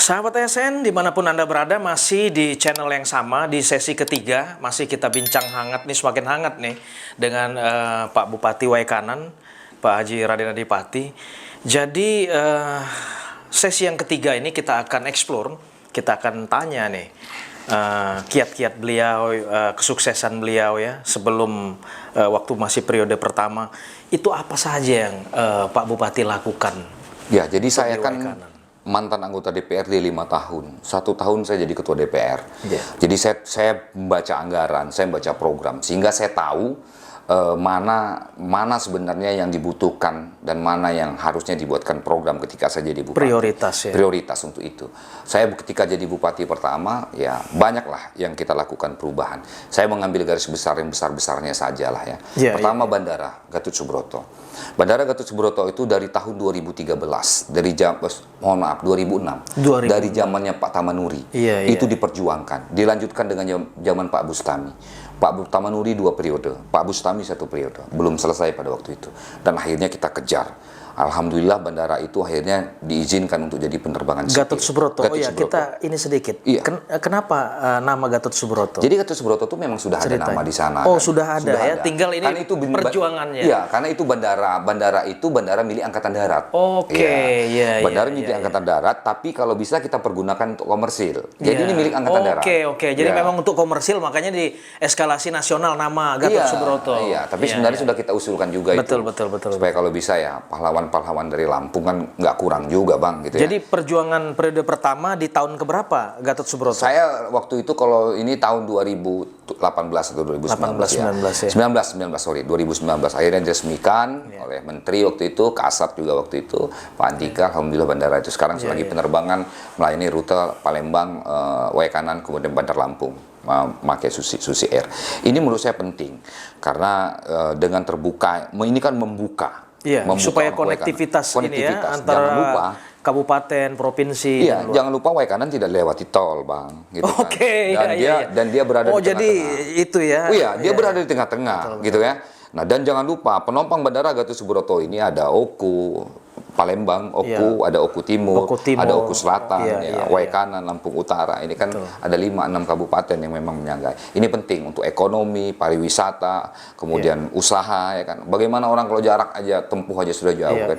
Sahabat ASN, dimanapun Anda berada, masih di channel yang sama, di sesi ketiga, masih kita bincang hangat nih, semakin hangat nih, dengan Pak Bupati Waikanan, Pak Haji Raden Adipati. Jadi, sesi yang ketiga ini kita akan explore, kita akan tanya nih, kiat-kiat beliau, kesuksesan beliau ya, sebelum waktu masih periode pertama, itu apa saja yang Pak Bupati lakukan? Ya, jadi saya kan Waikanan. mantan anggota DPRD 5 tahun. 1 tahun saya jadi ketua DPR. Yeah. Jadi saya membaca anggaran, saya membaca program, sehingga saya tahu mana sebenarnya yang dibutuhkan dan mana yang harusnya dibuatkan program ketika saya jadi bupati. Prioritas ya. Prioritas untuk itu. Saya ketika jadi bupati pertama, ya banyaklah yang kita lakukan perubahan. Saya mengambil garis besar yang besar-besarnya saja lah ya. Pertama Bandara Gatot Subroto. Bandara Gatot Subroto itu dari tahun 2013, dari mohon maaf 2006, dari zamannya Pak Tamanuri. Itu diperjuangkan, dilanjutkan dengan zaman Pak Bustami. Pak Tamanuri 2 periode, Pak Bustami 1 periode, belum selesai pada waktu itu. Dan akhirnya kita kejar. Alhamdulillah bandara itu akhirnya diizinkan untuk jadi penerbangan sipil. Gatot Subroto. Oh ya, kita ini sedikit. Iya. Kenapa nama Gatot Subroto? Jadi Gatot Subroto itu memang sudah ada nama di sana. Oh, kan? sudah ada ya. Tinggal ini itu perjuangannya. Iya, karena itu bandara itu bandara milik Angkatan Darat. Oke, ya. Bandara milik Angkatan Darat, tapi kalau bisa kita pergunakan untuk komersil. Jadi ini milik Angkatan Darat. Oke. Jadi memang untuk komersil, makanya di eskalasi nasional nama Gatot Subroto. Iya, tapi sebenarnya sudah kita usulkan juga betul. Supaya kalau bisa ya pahlawan dari Lampung kan nggak kurang juga Bang gitu. Jadi perjuangan periode pertama di tahun keberapa Gatot Subroto? Saya waktu itu kalau ini tahun 2018 atau 2019 ya. 2019 akhirnya diresmikan oleh Menteri waktu itu, Kasat juga waktu itu, Pak Andika. Alhamdulillah bandara itu sekarang lagi penerbangan melayani rute Palembang, Waikanan, kemudian Bandar Lampung. Memakai Susi Air. Ini menurut saya penting karena dengan terbuka, ini kan membuka supaya konektivitas ini ya antara jangan lupa, kabupaten, provinsi. Iya, jangan lupa Waikanan tidak lewati tol, Bang. Gitu kan. Dan dia berada di tengah-tengah. Jadi itu ya. Oh iya, dia berada di tengah-tengah, gitu ya. Nah, dan jangan lupa penumpang Bandara Gatot Subroto ini ada Oku Palembang, ada Oku Timur, ada Oku Selatan, Waikanan, Lampung Utara. Ini kan ada 5-6 kabupaten yang memang menyanggai. Ini penting untuk ekonomi, pariwisata, kemudian usaha, ya kan. Bagaimana orang kalau jarak aja, tempuh aja sudah jauh kan.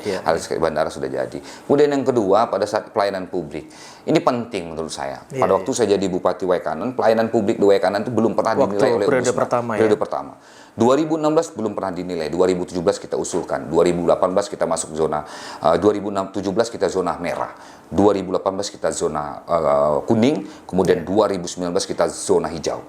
Bandara sudah jadi. Kemudian yang kedua, pada saat pelayanan publik. Ini penting menurut saya. Pada waktu saya jadi Bupati Waikanan, pelayanan publik di Waikanan itu belum pernah dinilai oleh periode pertama. 2016 belum pernah dinilai, 2017 kita usulkan, 2018 kita masuk zona, 2017 kita zona merah, 2018 kita zona kuning, kemudian 2019 kita zona hijau.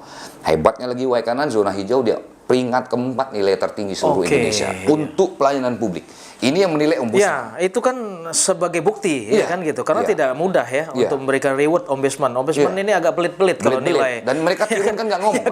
Hebatnya lagi Waikanan zona hijau dia peringkat keempat nilai tertinggi seluruh Indonesia untuk pelayanan publik. Ini yang menilai ombudsman. Ya, itu kan sebagai bukti, ya kan gitu. Karena tidak mudah ya untuk memberikan reward ombudsman. Ombudsman ini agak pelit-pelit kalau nilai. Dan mereka turun kan nggak ngomong.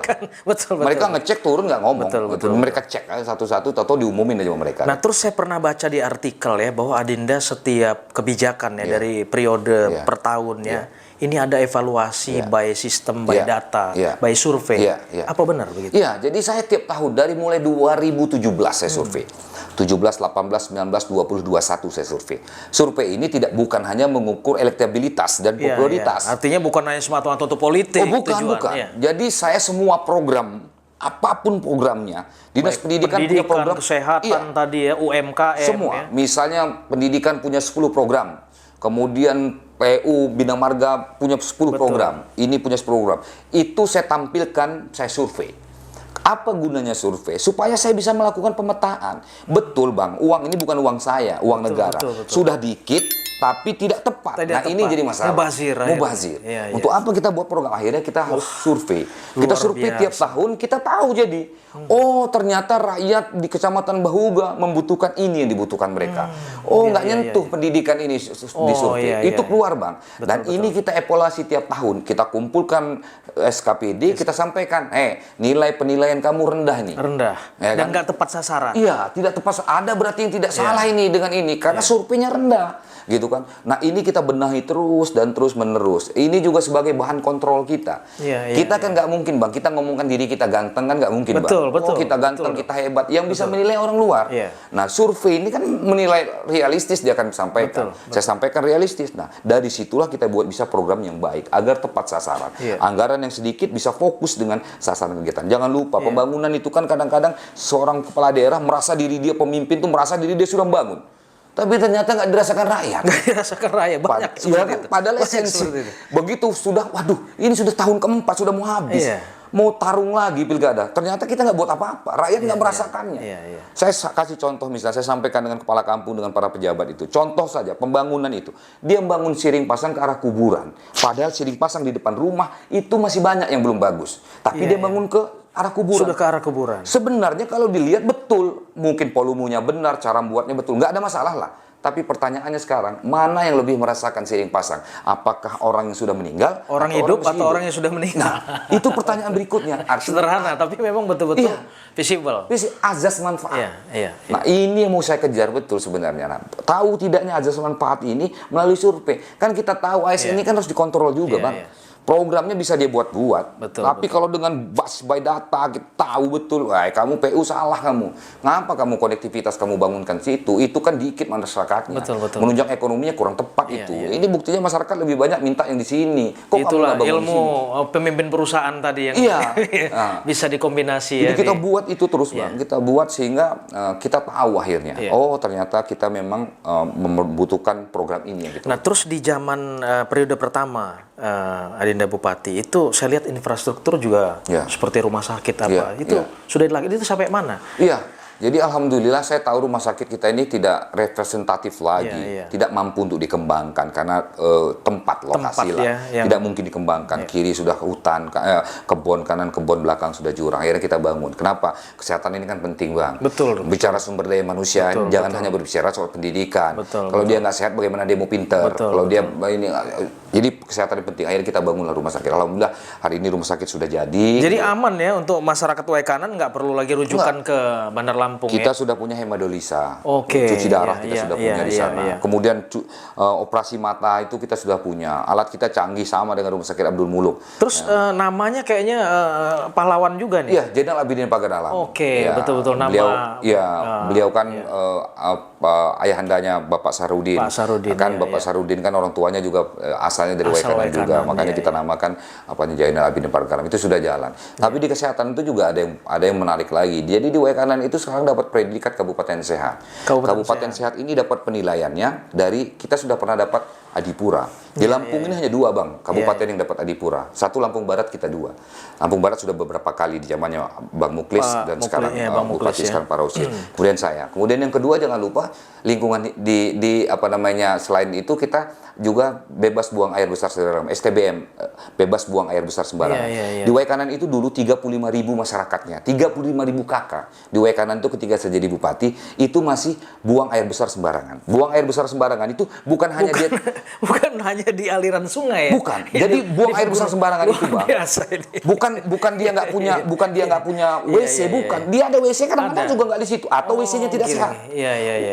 Betul. Mereka ngecek turun nggak ngomong. Betul. Mereka cek satu-satu, atau diumumin aja sama mereka. Nah, terus saya pernah baca di artikel ya bahwa Adinda setiap kebijakan ya dari periode per tahun ya. Ini ada evaluasi by sistem, by data, by survei. Apa benar begitu? Iya, jadi saya tiap tahun dari mulai 2017 saya survei. 17, 18, 19, 20, 21 saya survei. Survei ini bukan hanya mengukur elektabilitas dan popularitas. Artinya bukan hanya semata-mata untuk politik. Bukan. Jadi saya semua program, apapun programnya, Dinas Pendidikan punya program. Kesehatan tadi ya, UMKM. Semua. Misalnya pendidikan punya 10 program. Kemudian PU Bina Marga punya 10 program. Ini punya 10 program. Itu saya tampilkan, saya survei. Apa gunanya survei? Supaya saya bisa melakukan pemetaan. Betul Bang, uang ini bukan uang saya, uang negara. Sudah dikit, tapi tidak tepat. Ini jadi masalah. Mubazir. Untuk apa kita buat program? Akhirnya kita harus survei. Kita survei tiap tahun, kita tahu jadi. Oh, ternyata rakyat di Kecamatan Bahuga membutuhkan ini yang dibutuhkan mereka. Oh, nggak nyentuh pendidikan ini di survei. Itu keluar Bang. Dan ini kita evaluasi tiap tahun. Kita kumpulkan SKPD, kita sampaikan, nilai penilaian kamu rendah nih. Ya, dan nggak tepat sasaran. Iya, tidak tepat. Ada berarti yang tidak salah ini dengan ini. Karena surveinya rendah. Gitu kan. Nah ini kita benahi terus dan terus menerus. Ini juga sebagai bahan kontrol kita. Kita kan nggak mungkin bang, kita ngomongkan diri kita ganteng kan nggak mungkin bang. Betul. Kita ganteng, kita hebat. Yang bisa menilai orang luar. Nah survei ini kan menilai realistis, dia akan sampaikan. Saya sampaikan realistis. Nah dari situlah kita buat bisa program yang baik agar tepat sasaran. Anggaran yang sedikit bisa fokus dengan sasaran kegiatan. Jangan lupa pembangunan itu kan kadang-kadang seorang kepala daerah merasa diri dia pemimpin tuh merasa diri dia sudah bangun. Tapi ternyata nggak dirasakan rakyat. Nggak dirasakan rakyat, banyak kan? Padahal esensi. Begitu sudah, waduh, ini sudah tahun keempat, sudah mau habis. Mau tarung lagi pilkada. Ternyata kita nggak buat apa-apa. Rakyat nggak merasakannya. Saya kasih contoh misalnya, saya sampaikan dengan kepala kampung, dengan para pejabat itu. Contoh saja, pembangunan itu. Dia membangun Siring Pasang ke arah kuburan. Padahal Siring Pasang di depan rumah itu masih banyak yang belum bagus. Tapi dia bangun ke arah kuburan. Sudah ke arah kuburan. Sebenarnya kalau dilihat betul, mungkin volumenya benar, cara buatnya betul, nggak ada masalah lah. Tapi pertanyaannya sekarang, mana yang lebih merasakan Siring Pasang? Apakah orang yang sudah meninggal? Orang hidup atau orang yang sudah meninggal? Nah, itu pertanyaan berikutnya. Sederhana, tapi memang betul-betul visible. Azas manfaat. Nah, ini yang mau saya kejar betul sebenarnya. Nah, tahu tidaknya azas manfaat ini melalui survei. Kan kita tahu ASN ini kan harus dikontrol juga, Bang. Programnya bisa dia buat-buat. Tapi kalau dengan bus by data, kita tahu betul, kamu PU salah kamu. Ngapa kamu konektivitas kamu bangunkan situ? Itu kan dikit masyarakatnya. Menunjang ekonominya kurang tepat itu. Ini buktinya masyarakat lebih banyak minta yang di sini. Kok itulah kamu ilmu pemimpin perusahaan tadi yang bisa dikombinasi. Jadi kita buat itu terus, Bang. Kita buat sehingga kita tahu akhirnya. Oh, ternyata kita memang membutuhkan program ini. Gitu. Nah, terus di zaman periode pertama, Adinda Bupati, itu saya lihat infrastruktur juga seperti rumah sakit itu sudah dilakukan, itu sampai mana? Jadi alhamdulillah saya tahu rumah sakit kita ini tidak representatif lagi, tidak mampu untuk dikembangkan karena tempat lokasi tidak mungkin dikembangkan. Kiri sudah hutan, kebun kanan, kebun belakang sudah jurang. Akhirnya kita bangun. Kenapa? Kesehatan ini kan penting, Bang. Bicara sumber daya manusia, jangan hanya berbicara soal pendidikan. Kalau dia nggak sehat, bagaimana dia mau pinter? Kalau dia ini, jadi kesehatan ini penting. Akhirnya kita bangunlah rumah sakit. Alhamdulillah hari ini rumah sakit sudah jadi. Jadi aman ya untuk masyarakat Waikanan, nggak perlu lagi rujukan ke Bandar Lampung. Kita sudah punya hemodolisa, cuci darah kita sudah punya di sana. Kemudian operasi mata itu kita sudah punya. Alat kita canggih sama dengan Rumah Sakit Abdul Muluk. Terus namanya kayaknya pahlawan juga nih. Iya, Jenderal Abidin Paganalam. Betul-betul nama. Beliau kan ayahandanya Bapak Sarudin. Bapak Sarudin kan orang tuanya juga asalnya dari Waikanan juga. Makanya kita namakan Jenderal Abidin Paganalam. Itu sudah jalan. Tapi di kesehatan itu juga ada yang menarik lagi. Jadi di Waikanan itu sekarang dapat predikat Kabupaten Sehat. Kabupaten Sehat ini dapat penilaiannya dari, kita sudah pernah dapat Adipura. Di Lampung ini hanya 2, Bang, kabupaten yang dapat Adipura. Satu Lampung Barat, kita 2. Lampung Barat sudah beberapa kali di zamannya Bang Muklis dan sekarang Bupati sekarang Pak Rausi. Kemudian saya. Kemudian yang kedua, jangan lupa lingkungan di selain itu kita juga bebas buang air besar sembarangan, STBM, bebas buang air besar sembarangan. Di Waikanan itu dulu 35.000 masyarakatnya, 35.000 kakak. Di Waikanan itu ketika saya jadi bupati, itu masih buang air besar sembarangan. Buang air besar sembarangan itu bukan hanya di aliran sungai. Bukan. Jadi buang air besar sembarangan itu, Bang. Bukan dia nggak punya WC, bukan. Dia ada WC kadang-kadang juga nggak di situ, atau WC-nya tidak sehat.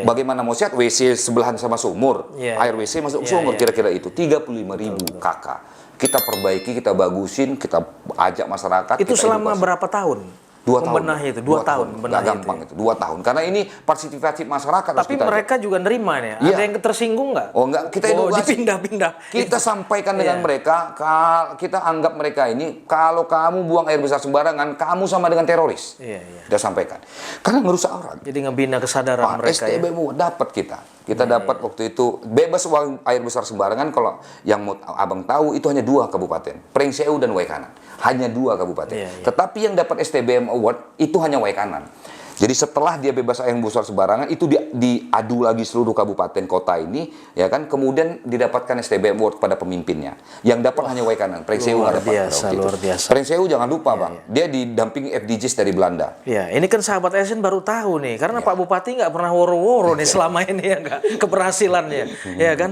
Bagaimana mau sehat? WC sebelahan sama sumur, air WC masuk sumur, kira-kira itu 35.000 kakak. Kita perbaiki, kita bagusin, kita ajak masyarakat. Itu selama berapa tahun? 2 tahun. Itu 2 tahun. Nggak gampang itu. 2 tahun. Karena ini partisipatif masyarakat. Tapi mereka juga nerima nih. Ada yang tersinggung nggak? Oh enggak, kita edukasi. Dipindah-pindah. Kita sampaikan dengan mereka, kita anggap mereka ini, kalau kamu buang air besar sembarangan, kamu sama dengan teroris. Kita sampaikan. Karena merusak orang. Jadi ngebina kesadaran mereka. STBMU dapat kita. Kita dapat waktu itu bebas buang air besar sembarangan. Kalau yang mau abang tahu itu hanya 2 kabupaten, Pringsewu dan Waikanan. Hanya 2 kabupaten. Tetapi yang dapat STBM Award itu hanya Waikanan. Jadi setelah dia bebas air besar sembarangan, itu diadu lagi seluruh kabupaten kota ini, ya kan? Kemudian didapatkan STBM Award pada pemimpinnya. Yang dapat hanya Waikanan, Pringsewu nggak dapat. Luar biasa. Pringsewu jangan lupa, Bang. Dia didampingi FDGs dari Belanda. Ini kan sahabat ASN baru tahu nih, karena Pak Bupati nggak pernah woro-woro nih selama ini ya nggak keberhasilannya, ya kan?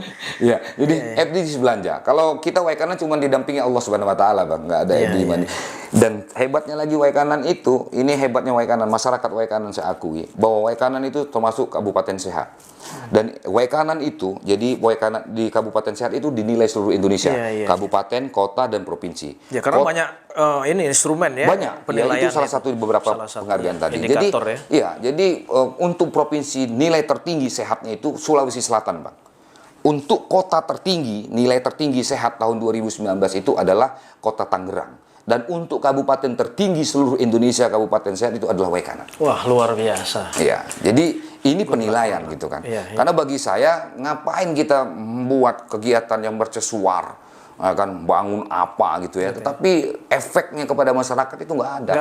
Jadi FDGs belanja. Kalau kita Waikanan cuma didampingi Allah Subhanahu Wa Taala, Bang. Nggak ada FDG. Dan hebatnya lagi Waikanan itu, ini hebatnya Waikanan, masyarakat Waikanan saya akui bahwa Waikanan itu termasuk kabupaten sehat. Dan Waikanan itu, jadi Waikanan di kabupaten sehat itu dinilai seluruh Indonesia, kabupaten, kota, dan provinsi. Ya karena banyak ini instrumen ya. Banyak. Ya, itu salah satu beberapa penghargaan tadi. Jadi, jadi untuk provinsi nilai tertinggi sehatnya itu Sulawesi Selatan, Bang. Untuk kota tertinggi, nilai tertinggi sehat tahun 2019 itu adalah kota Tangerang. Dan untuk kabupaten tertinggi seluruh Indonesia, kabupaten sehat itu adalah Waikanan. Wah, luar biasa. Iya, jadi ini penilaian gitu kan. Karena bagi saya, ngapain kita membuat kegiatan yang mercusuar, kan bangun apa gitu ya. Tetapi efeknya kepada masyarakat itu nggak ada.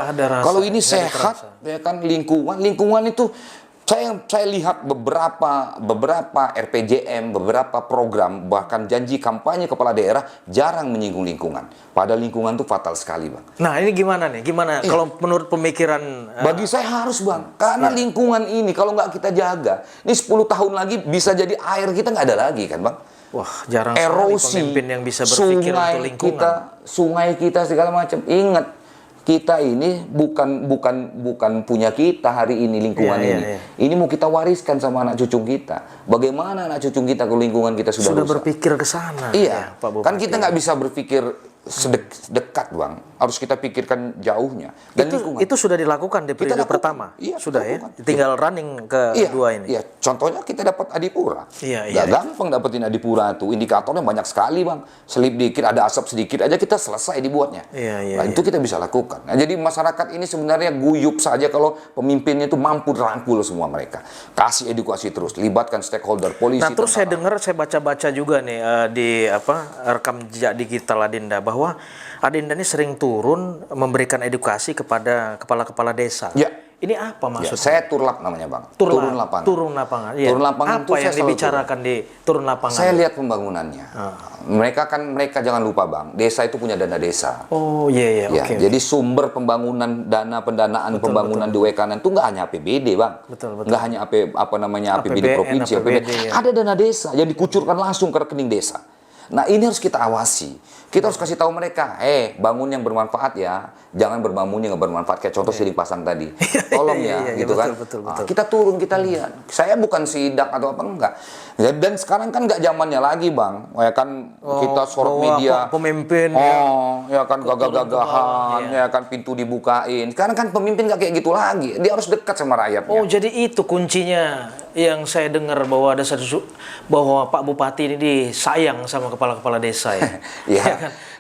Kalau ini sehat, ya kan lingkungan itu. Saya lihat beberapa RPJM, beberapa program, bahkan janji kampanye kepala daerah jarang menyinggung lingkungan. Padahal lingkungan itu fatal sekali, Bang. Nah, ini gimana nih? Gimana kalau menurut pemikiran... Bagi saya harus, Bang. Karena lingkungan ini kalau nggak kita jaga, ini 10 tahun lagi bisa jadi air kita nggak ada lagi kan, Bang? Wah, jarang erosi, pemimpin yang bisa berpikir untuk lingkungan. Sungai kita segala macam. Ingat, kita ini bukan punya kita hari ini lingkungan ini. Ini mau kita wariskan sama anak cucu kita. Bagaimana anak cucu kita kalau lingkungan kita sudah rusak? Berpikir ke sana. Iya, Pak Bupati. Kan kita nggak bisa berpikir dekat, Bang. Harus kita pikirkan jauhnya. Dan itu sudah dilakukan di periode pertama. Iya, sudah ya. Tinggal running kedua ini. Iya, contohnya kita dapat Adipura. Iya. Gampang dapetin Adipura tuh. Indikatornya banyak sekali, Bang. Selip dikit, ada asap sedikit aja kita selesai dibuatnya. Iya. Nah, itu kita bisa lakukan. Nah, jadi masyarakat ini sebenarnya guyup saja kalau pemimpinnya itu mampu rangkul semua mereka. Kasih edukasi terus, libatkan stakeholder, polisi. Nah, terus saya dengar, saya baca-baca juga nih di rekam jejak digital Adinda bahwa Adinda ini sering turun memberikan edukasi kepada kepala-kepala desa. Ya. Ini apa maksudnya? Saya turlap namanya, Bang. Turun lapangan. Turun lapangan. Ya. Turun lapangan apa yang dibicarakan di turun lapangan? Saya lihat pembangunannya. Mereka jangan lupa, Bang. Desa itu punya dana desa. Oh iya. Okay. Jadi sumber pembangunan pendanaan pembangunan di Waikanan itu nggak hanya APBD, Bang. Betul. Nggak hanya APBD provinsi, APBD. Ada dana desa yang dikucurkan langsung ke rekening desa. Nah, ini harus kita awasi. Kita harus kasih tahu mereka, bangun yang bermanfaat ya, jangan berbangun yang nggak bermanfaat kayak contoh Siring Pasang tadi. Tolong ya, gitu kan. Betul. Kita turun, kita lihat. Saya bukan sidak atau apa enggak. Dan sekarang kan nggak zamannya lagi, Bang. Ya kan kita sorot media. Pemimpin. Ya kan gagah-gagahan, ya kan pintu dibukain. Sekarang kan pemimpin nggak kayak gitu lagi. Dia harus dekat sama rakyatnya. Oh, jadi itu kuncinya yang saya dengar bahwa ada bahwa Pak Bupati ini disayang sama kepala-kepala desa ya. Iya.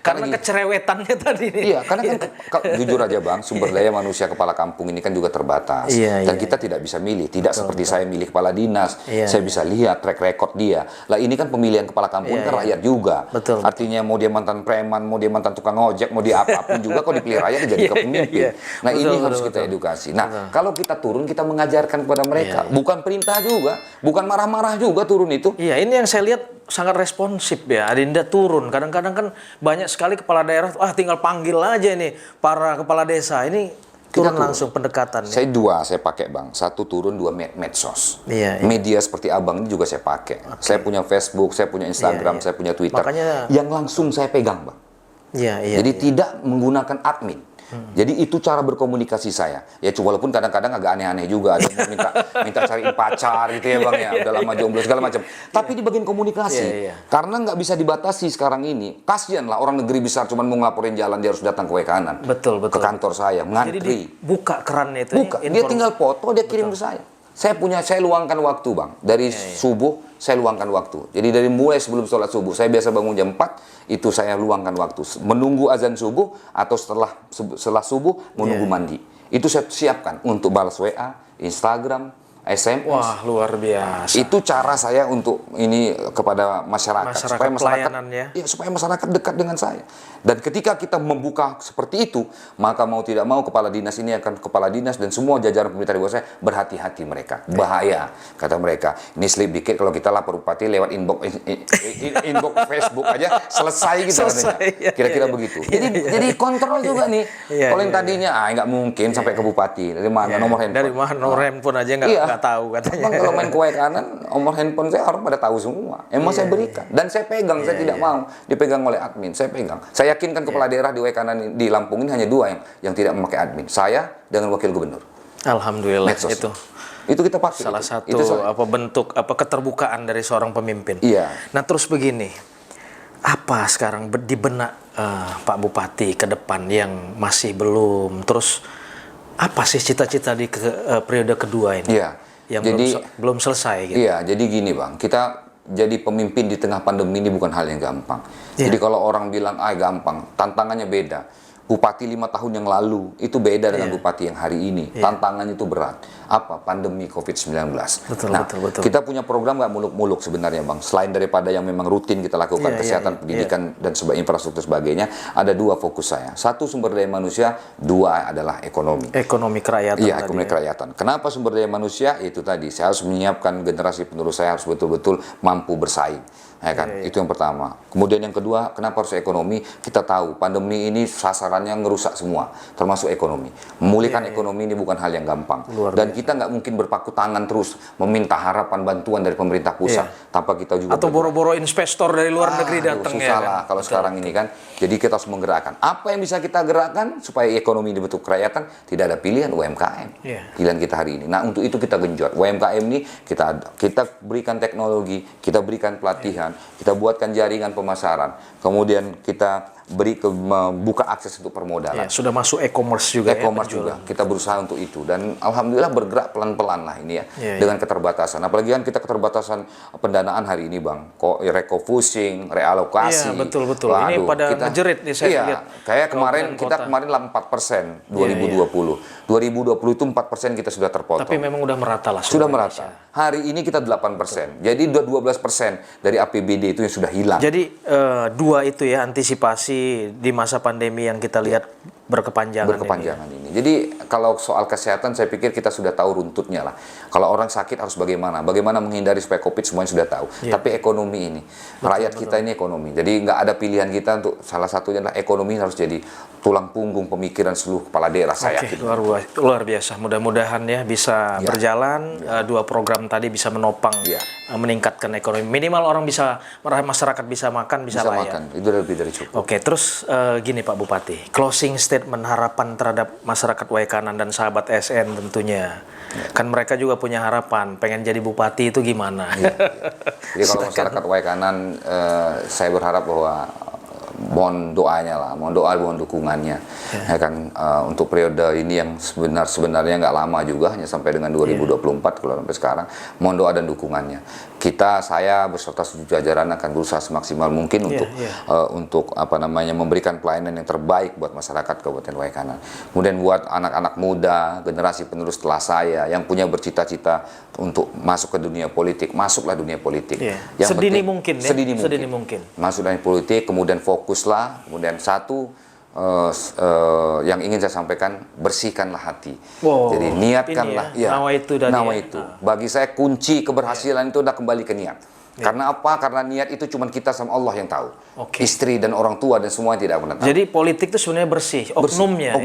Karena kecerewetannya tadi. Iya, karena kan jujur aja, Bang, sumber daya manusia kepala kampung ini kan juga terbatas. Dan kita tidak bisa milih, tidak seperti saya milih kepala dinas. Saya bisa lihat track record dia. Lah ini kan pemilihan kepala kampung kan rakyat juga. Artinya mau dia mantan preman, mau dia mantan tukang ojek, mau dia apapun juga kok dipilih rakyat jadi kepemimpin. Nah, ini harus kita edukasi. Nah, kalau kita turun kita mengajarkan kepada mereka, bukan perintah juga, bukan marah-marah juga turun itu. Iya, ini yang saya lihat sangat responsif ya. Adinda turun. Kadang-kadang kan banyak sekali kepala daerah, tinggal panggil aja nih para kepala desa. Ini turun langsung pendekatan. Saya pakai, Bang. Satu turun, dua medsos. Iya. Media seperti Abang ini juga saya pakai. Saya punya Facebook, saya punya Instagram, saya punya Twitter. Makanya, yang langsung saya pegang, Bang. Jadi tidak menggunakan admin. Jadi itu cara berkomunikasi saya. Ya walaupun kadang-kadang agak aneh-aneh juga. Ada yang minta cariin pacar gitu ya, Bang ya. Udah lama jomblo segala macam. Tapi di bagian komunikasi. Karena nggak bisa dibatasi sekarang ini. Kasian lah orang negeri besar cuma mau ngelaporin jalan dia harus datang ke Waikanan. Betul. Ke kantor saya, ngantri. Jadi buka kerannya itu. Buka. Dia tinggal foto, dia kirim ke saya. Saya luangkan waktu, Bang. Dari subuh saya luangkan waktu. Jadi dari mulai sebelum sholat subuh, saya biasa bangun jam 4, itu saya luangkan waktu. Menunggu azan subuh atau setelah subuh menunggu mandi. Itu saya siapkan untuk balas WA, Instagram, SMS. Wah, luar biasa. Itu cara saya untuk ini kepada masyarakat supaya masyarakat dekat dengan saya. Dan ketika kita membuka seperti itu, maka mau tidak mau kepala dinas ini akan kepala dinas dan semua jajaran pemerintah di bawah saya berhati-hati mereka. Bahaya kata mereka. Ini slip dikit kalau kita lapor bupati lewat inbox Facebook aja selesai gitu katanya. Kira-kira begitu. Jadi kontrol juga nih. Kalau yang tadinya nggak mungkin sampai ke bupati. Dari mana nomor handphone? Dari mana nomor handphone aja nggak susah tahu katanya. Bang, kalau main ke Waikanan, nomor handphone saya orang pada tahu semua. Emang saya berikan. Dan saya pegang, saya tidak mau dipegang oleh admin. Saya pegang. Saya yakinkan kepala daerah di Waikanan, di Lampung ini hanya dua yang tidak memakai admin. Saya dengan wakil gubernur. Alhamdulillah Medsos. itu Kita pakai. salah satu bentuk keterbukaan dari seorang pemimpin. Iya. Nah terus begini, apa sekarang di benak Pak Bupati ke depan yang masih belum, terus apa sih cita-cita di periode kedua ini? Iya. Yang Jadi belum selesai gitu. Iya, jadi gini Bang, kita jadi pemimpin di tengah pandemi ini bukan hal yang gampang. Iya. Jadi kalau orang bilang gampang, tantangannya beda. Bupati 5 tahun yang lalu itu beda dengan bupati yang hari ini. Tantangannya itu berat. Apa? Pandemi COVID-19. Betul. Kita punya program nggak muluk-muluk sebenarnya Bang. Selain daripada yang memang rutin kita lakukan, kesehatan, pendidikan, dan infrastruktur sebagainya, ada dua fokus saya. Satu, sumber daya manusia. Dua adalah ekonomi. Ekonomi kerakyatan. Iya, ekonomi kerakyatan. Kenapa sumber daya manusia? Itu tadi, saya harus menyiapkan generasi penerus saya harus betul-betul mampu bersaing. Ya kan? Itu yang pertama. Kemudian yang kedua, kenapa harus ekonomi? Kita tahu pandemi ini sasarannya ngerusak semua, termasuk ekonomi. Memulihkan ekonomi ini bukan hal yang gampang. Dan kita nggak mungkin berpaku tangan terus meminta harapan bantuan dari pemerintah pusat tanpa kita juga atau boro-boro investor dari luar negeri datang susah lah kalau sekarang ini kan. Jadi kita harus menggerakkan. Apa yang bisa kita gerakkan supaya ekonomi dibentuk kerakyatan? Tidak ada pilihan UMKM. Pilihan kita hari ini. Nah, untuk itu kita genjot. UMKM ini kita berikan teknologi, kita berikan pelatihan, kita buatkan jaringan pemasaran, kemudian kita membuka akses untuk permodalan. Sudah masuk e-commerce juga. E-commerce juga. Kita berusaha untuk itu dan alhamdulillah bergerak pelan-pelan lah ini dengan keterbatasan. Apalagi kan kita keterbatasan pendanaan hari ini Bang. Refocusing, realokasi. Iya, betul. Waduh, ini pada ngejerit nih saya lihat. Kayak kemarin lah 4% 2020. 2020 itu 4% kita sudah terpotong. Tapi memang udah merata lah. Sudah merata. Hari ini kita 8%. Jadi udah 12% dari APBD itu yang sudah hilang. Jadi dua itu ya antisipasi di masa pandemi yang kita lihat berkepanjangan ini. Jadi kalau soal kesehatan saya pikir kita sudah tahu runtutnya lah. Kalau orang sakit harus bagaimana menghindari supaya COVID semuanya sudah tahu. Tapi ekonomi ini, rakyat kita ini ekonomi. Jadi nggak ada pilihan kita untuk salah satunya adalah ekonomi harus jadi tulang punggung pemikiran seluruh kepala daerah saya. Luar biasa. Mudah-mudahan ya bisa berjalan. Dua program tadi bisa menopang, meningkatkan ekonomi. Minimal orang bisa, masyarakat bisa makan, bisa layak. Itu lebih dari cukup. Oke, terus gini Pak Bupati, closing statement harapan terhadap masyarakat Waikanan dan sahabat SN tentunya. Kan mereka juga punya harapan, pengen jadi bupati itu gimana? Jadi kalau masyarakat Waikanan, saya berharap bahwa mohon doanya lah, mohon doa, mohon dukungannya. Ya kan, untuk periode ini yang sebenarnya nggak lama juga, hanya sampai dengan 2024 kalau sampai sekarang. Mohon doa dan dukungannya. Saya beserta seluruh jajaran akan berusaha semaksimal mungkin untuk memberikan pelayanan yang terbaik buat masyarakat Kabupaten Waikanan. Kemudian buat anak-anak muda, generasi penerus setelah saya yang punya bercita-cita untuk masuk ke dunia politik, masuklah dunia politik. Yang sedini mungkin. Masuk dunia politik, kemudian fokuslah, kemudian yang ingin saya sampaikan, bersihkanlah hati. Jadi niatkanlah. Nawa itu. Bagi saya kunci keberhasilan itu udah kembali ke niat. Karena apa? Karena niat itu cuma kita sama Allah yang tahu. Istri dan orang tua dan semua tidak pernah tahu. Jadi politik itu sebenarnya bersih, oknumnya.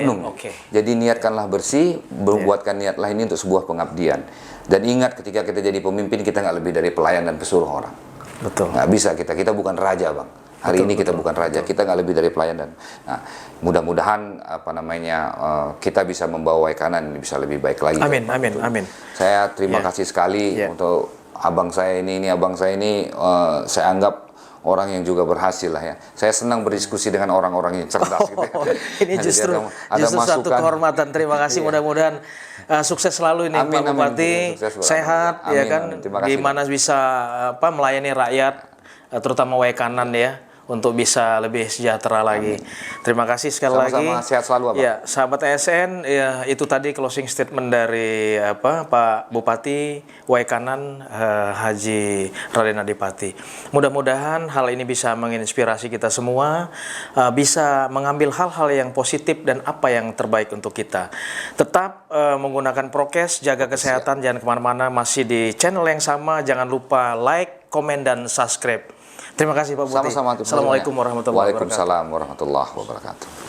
Jadi niatkanlah bersih, buatkan niatlah ini untuk sebuah pengabdian. Dan ingat ketika kita jadi pemimpin, kita nggak lebih dari pelayan dan pesuruh orang. Betul. Nggak bisa kita bukan raja Bang. Hari ini kita bukan raja, kita nggak lebih dari pelayan dan mudah-mudahan kita bisa membawa Waikanan ini bisa lebih baik lagi. Amin. Saya terima kasih sekali untuk abang saya ini saya anggap orang yang juga berhasil lah ya. Saya senang berdiskusi dengan orang-orang yang cerdas gitu. Ini justru satu kehormatan. Terima kasih. Mudah-mudahan sukses selalu ini Pak Bupati. Sehat ya kan. Di mana bisa melayani rakyat, terutama Waikanan ya, untuk bisa lebih sejahtera lagi. Terima kasih sekali lagi. Sama-sama, sehat selalu Abang. Ya, sahabat ASN, ya itu tadi closing statement dari Pak Bupati Waikanan Haji Raden Adipati. Mudah-mudahan hal ini bisa menginspirasi kita semua, bisa mengambil hal-hal yang positif dan apa yang terbaik untuk kita. Tetap menggunakan prokes, jaga kesehatan, jangan kemana-mana, masih di channel yang sama. Jangan lupa like, komen, dan subscribe. Terima kasih Pak Bupati. Sama-sama. Assalamualaikum warahmatullahi wabarakatuh. Waalaikumsalam warahmatullahi wabarakatuh.